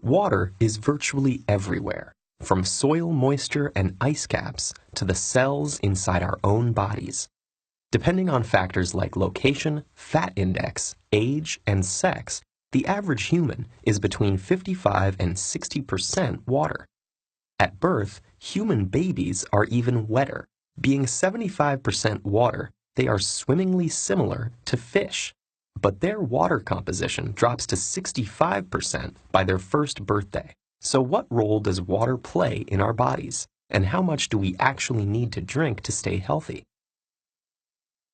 Water is virtually everywhere, from soil moisture and ice caps to the cells inside our own bodies. Depending on factors like location, fat index, age, and sex, the average human is between 55 and 60% water. At birth, human babies are even wetter. Being 75% water, they are swimmingly similar to fish. But their water composition drops to 65% by their first birthday. So what role does water play in our bodies? And how much do we actually need to drink to stay healthy?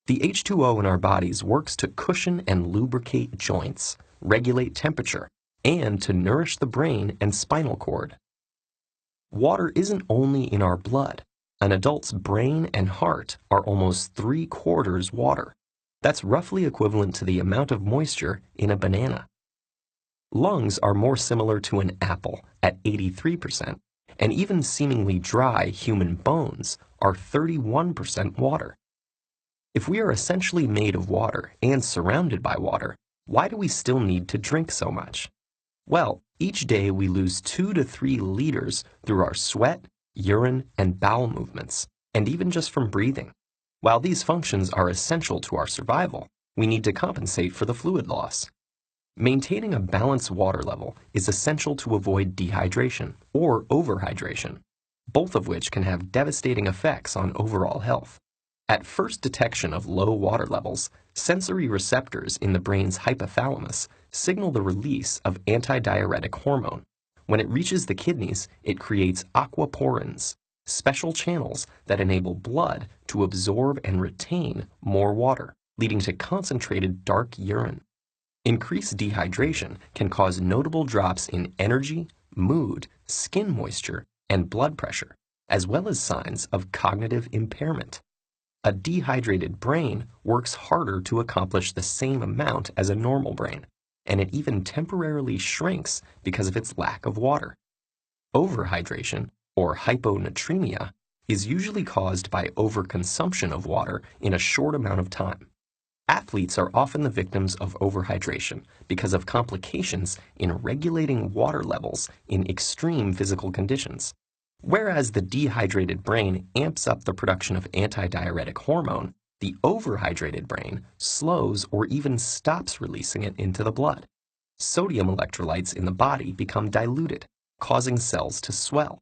The H2O in our bodies works to cushion and lubricate joints, regulate temperature, and to nourish the brain and spinal cord. Water isn't only in our blood. An adult's brain and heart are almost 3/4 water. That's roughly equivalent to the amount of moisture in a banana. Lungs are more similar to an apple at 83%, and even seemingly dry human bones are 31% water. If we are essentially made of water and surrounded by water, why do we still need to drink so much? Well, each day we lose 2 to 3 liters through our sweat, urine, and bowel movements, and even just from breathing. While these functions are essential to our survival, we need to compensate for the fluid loss. Maintaining a balanced water level is essential to avoid dehydration or overhydration, both of which can have devastating effects on overall health. At first detection of low water levels, sensory receptors in the brain's hypothalamus signal the release of antidiuretic hormone. When it reaches the kidneys, it creates aquaporins, special channels that enable blood to absorb and retain more water, leading to concentrated dark urine. Increased dehydration can cause notable drops in energy, mood, skin moisture, and blood pressure, as well as signs of cognitive impairment. A dehydrated brain works harder to accomplish the same amount as a normal brain, and it even temporarily shrinks because of its lack of water. Overhydration, or hyponatremia, is usually caused by overconsumption of water in a short amount of time. Athletes are often the victims of overhydration because of complications in regulating water levels in extreme physical conditions. Whereas the dehydrated brain amps up the production of antidiuretic hormone, the overhydrated brain slows or even stops releasing it into the blood. Sodium electrolytes in the body become diluted, causing cells to swell.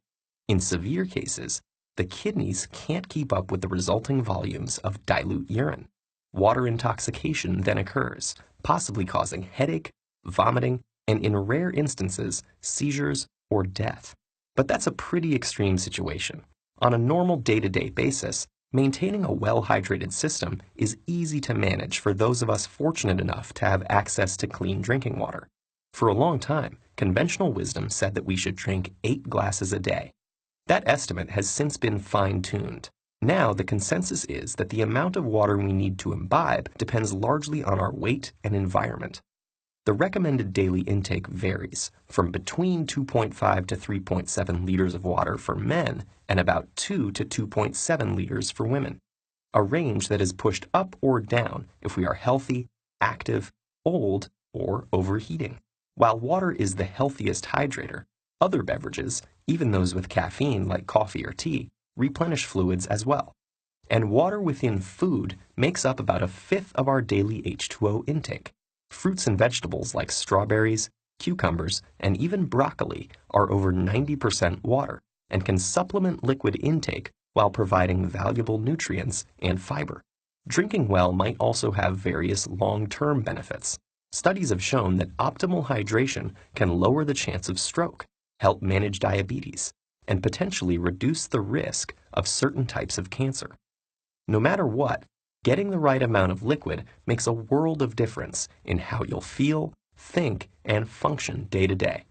In severe cases, the kidneys can't keep up with the resulting volumes of dilute urine. Water intoxication then occurs, possibly causing headache, vomiting, and in rare instances, seizures or death. But that's a pretty extreme situation. On a normal day-to-day basis, maintaining a well-hydrated system is easy to manage for those of us fortunate enough to have access to clean drinking water. For a long time, conventional wisdom said that we should drink 8 glasses a day. That estimate has since been fine-tuned. Now the consensus is that the amount of water we need to imbibe depends largely on our weight and environment. The recommended daily intake varies from between 2.5 to 3.7 liters of water for men and about 2 to 2.7 liters for women, a range that is pushed up or down if we are healthy, active, old, or overheating. While water is the healthiest hydrator, other beverages, even those with caffeine like coffee or tea, replenish fluids as well. And water within food makes up about 1/5 of our daily H2O intake. Fruits and vegetables like strawberries, cucumbers, and even broccoli are over 90% water and can supplement liquid intake while providing valuable nutrients and fiber. Drinking well might also have various long-term benefits. Studies have shown that optimal hydration can lower the chance of stroke, help manage diabetes, and potentially reduce the risk of certain types of cancer. No matter what, getting the right amount of liquid makes a world of difference in how you'll feel, think, and function day to day.